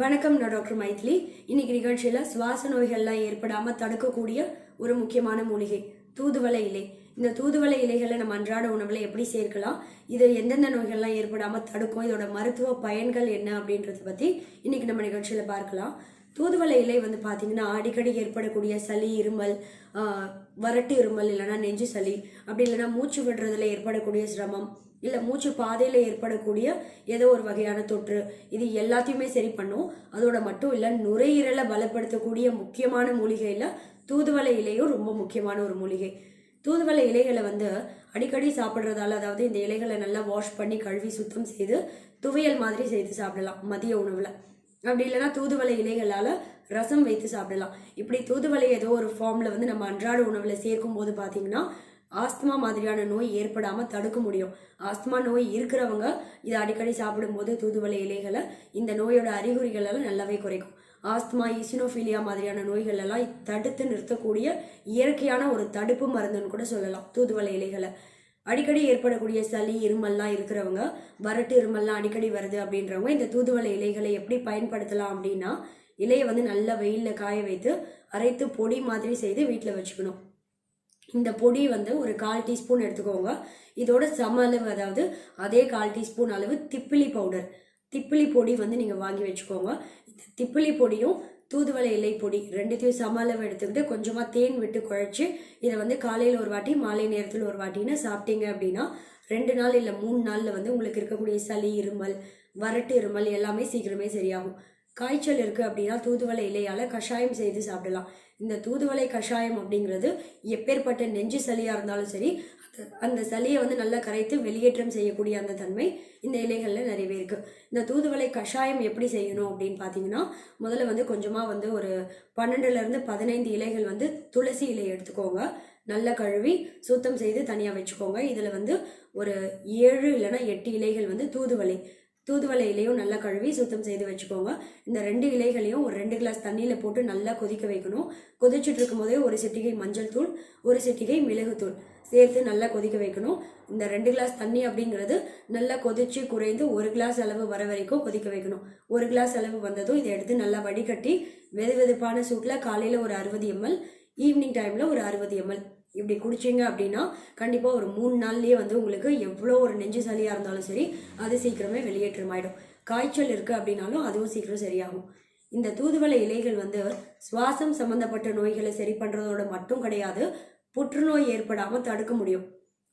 வணக்கம், நான் டாக்டர் மைத்லி. இன்னைக்கு நிகழ்ச்சியில சுவாச நோய்கள்லாம் ஏற்படாம தடுக்கக்கூடிய ஒரு முக்கியமான மூலிகை தூதுவளை இலை. இந்த தூதுவளை இலைகளை நம்ம அன்றாட உணவுல எப்படி சேர்க்கலாம், இது எந்தெந்த நோய்கள்லாம் ஏற்படாம தடுக்கும், இதோட மருத்துவ பயன்கள் என்ன அப்படின்றத பத்தி இன்னைக்கு நம்ம நிகழ்ச்சியில பார்க்கலாம். தூதுவளை இலை பாத்தீங்கன்னா அடிக்கடி ஏற்படக்கூடிய சளி, இருமல், வறட்டு இருமல், இல்லைன்னா நெஞ்சு சளி, அப்படி இல்லைன்னா மூச்சு விடுறதுல ஏற்படக்கூடிய சிரமம், இல்லை மூச்சு பாதையில் ஏற்படக்கூடிய ஏதோ ஒரு வகையான தொற்று, இது எல்லாத்தையுமே சரி பண்ணும். அதோட மட்டும் இல்லை, நுரையீரலை பலப்படுத்தக்கூடிய முக்கியமான மூலிகையில் தூதுவளை இலையும் ரொம்ப முக்கியமான ஒரு மூலிகை. தூதுவளை இலைகளை அடிக்கடி சாப்பிட்றதால, அதாவது இந்த இலைகளை நல்லா வாஷ் பண்ணி கழுவி சுத்தம் செய்து துவையல் மாதிரி செய்து சாப்பிடலாம் மதிய உணவில். அப்படி இல்லைன்னா தூதுவளை இலைகளால் ரசம் வைத்து சாப்பிடலாம். இப்படி தூதுவளை ஏதோ ஒரு ஃபார்மில் நம்ம அன்றாட உணவில் சேர்க்கும் போது பார்த்தீங்கன்னா ஆஸ்துமா மாதிரியான நோய் ஏற்படாமல் தடுக்க முடியும். ஆஸ்துமா நோய் இருக்கிறவங்க இதை அடிக்கடி சாப்பிடும்போது தூதுவளை இலைகளை இந்த நோயோட அறிகுறிகளெல்லாம் நல்லாவே குறைக்கும். ஆஸ்துமா, ஈசினோஃபீலியா மாதிரியான நோய்கள் எல்லாம் தடுத்து நிறுத்தக்கூடிய இயற்கையான ஒரு தடுப்பு மருந்துன்னு கூட சொல்லலாம் தூதுவளை இலைகளை. அடிக்கடி ஏற்படக்கூடிய சளி, இருமல்லாம் இருக்கிறவங்க, வறட்டு இருமல்லாம் அடிக்கடி வருது அப்படின்றவங்க இந்த தூதுவளை இலைகளை எப்படி பயன்படுத்தலாம் அப்படின்னா, இலையை நல்லா வெயிலில் காய வைத்து அரைத்து பொடி மாதிரி செய்து வீட்டில் வச்சுக்கணும். இந்த பொடி ஒரு 1/4 டீஸ்பூன் எடுத்துக்கோங்க. இதோட சம அளவு, அதாவது அதே 1/4 டீஸ்பூன் அளவு திப்பிலி பவுடர், திப்பிலி பொடி நீங்கள் வாங்கி வச்சுக்கோங்க. இந்த திப்பிலி பொடியும் தூதுவளை இலை பொடி ரெண்டுத்தையும் சம அளவு எடுத்துக்கிட்டு கொஞ்சமாக தேன் விட்டு குழைச்சி இதை காலையில் ஒரு வாட்டி, மாலை நேரத்தில் ஒரு வாட்டின்னு சாப்பிட்டீங்க அப்படின்னா 2 நாள் இல்லை 3 நாளில் உங்களுக்கு இருக்கக்கூடிய சளி, இருமல், வறட்டு இருமல் எல்லாமே சீக்கிரமே சரியாகும். காய்ச்சல் இருக்குது அப்படின்னா தூதுவளை இலையால் கஷாயம் செய்து சாப்பிடலாம். இந்த தூதுவளை கஷாயம் அப்படிங்கிறது எப்பேற்பட்ட நெஞ்சு சளியாக இருந்தாலும் சரி, அந்த சளியை நல்லா கரைத்து வெளியேற்றம் செய்யக்கூடிய அந்த தன்மை இந்த இலைகளில் நிறையவே இருக்குது. இந்த தூதுவளை கஷாயம் எப்படி செய்யணும் அப்படின்னு பார்த்தீங்கன்னா, முதல்ல கொஞ்சமாக ஒரு 12லேருந்து 15 இலைகள் துளசி இலை எடுத்துக்கோங்க. நல்லா கழுவி சுத்தம் செய்து தனியாக வச்சுக்கோங்க. இதில் ஒரு 7 இல்லைன்னா 8 இலைகள் தூதுவளை இலையும் நல்லா கழுவி சுத்தம் செய்து வச்சுக்கோங்க. இந்த 2 இலைகளையும் ஒரு 2 கிளாஸ் தண்ணியில் போட்டு நல்லா கொதிக்க வைக்கணும். கொதிச்சுட்டு இருக்கும் போதே ஒரு சிட்டிகை மஞ்சள் தூள், ஒரு சிட்டிகை மிளகுத்தூள் சேர்த்து நல்லா கொதிக்க வைக்கணும். இந்த 2 கிளாஸ் தண்ணி அப்படிங்கிறது நல்லா கொதிச்சு குறைந்து 1 கிளாஸ் அளவு வர வரைக்கும் கொதிக்க வைக்கணும். 1 கிளாஸ் அளவு வந்ததும் இதை எடுத்து நல்லா வடிகட்டி வெதுவெதுப்பான சூட்டில் காலையில் ஒரு 60 ml, ஈவினிங் டைமில் ஒரு 60 ml இப்படி குடிச்சிங்க அப்படின்னா கண்டிப்பாக ஒரு 3 நாள்லேயே உங்களுக்கு எவ்வளோ ஒரு நெஞ்சு சளியாக இருந்தாலும் சரி அது சீக்கிரமே வெளியேற்றமாயிடும். காய்ச்சல் இருக்குது அப்படின்னாலும் அதுவும் சீக்கிரம் சரியாகும். இந்த தூதுவளை இலைகள் சுவாசம் சம்மந்தப்பட்ட நோய்களை சரி பண்ணுறதோட மட்டும் கிடையாது, புற்றுநோய் ஏற்படாமல் தடுக்க முடியும்.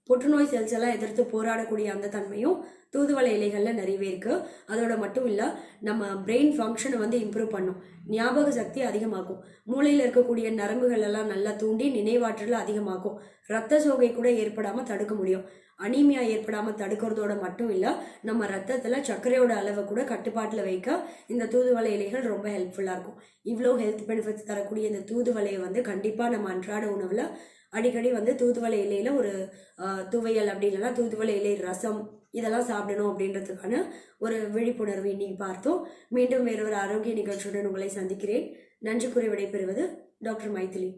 புற்றுநோய் செல்ஸ் எல்லாம் எதிர்த்து போராடக்கூடிய அந்த தன்மையும் தூதுவளை இலைகளில் நிறையவே இருக்குது. அதோட மட்டும் இல்லை, நம்ம பிரெயின் ஃபங்க்ஷனை இம்ப்ரூவ் பண்ணும், ஞாபக சக்தி அதிகமாக்கும், மூளையில் இருக்கக்கூடிய நரம்புகள் எல்லாம் நல்லா தூண்டி நினைவாற்றலை அதிகமாக்கும், ரத்த சோகை கூட ஏற்படாமல் தடுக்க முடியும். அனீமியா ஏற்படாமல் தடுக்கிறதோட மட்டும் இல்லை, நம்ம ரத்தத்தில் சர்க்கரையோட அளவை கூட கட்டுப்பாட்டில் வைக்க இந்த தூதுவளை இலைகள் ரொம்ப ஹெல்ப்ஃபுல்லாக இருக்கும். இவ்வளோ ஹெல்த் பெனிஃபிட்ஸ் தரக்கூடிய இந்த தூதுவளையை கண்டிப்பாக நம்ம அன்றாட உணவில் அடிக்கடி தூதுவளை இலையில ஒரு துவையல், அப்படி இல்லைன்னா தூதுவளை இலை ரசம், இதெல்லாம் சாப்பிடணும் அப்படின்றதுக்கான ஒரு விழிப்புணர்வு இன்னைக்கு பார்த்தோம். மீண்டும் வேறொரு ஆரோக்கிய நிகழ்ச்சியுடன் உங்களை சந்திக்கிறேன். நன்றி கூறி விடைபெறுவது டாக்டர் மைதிலி.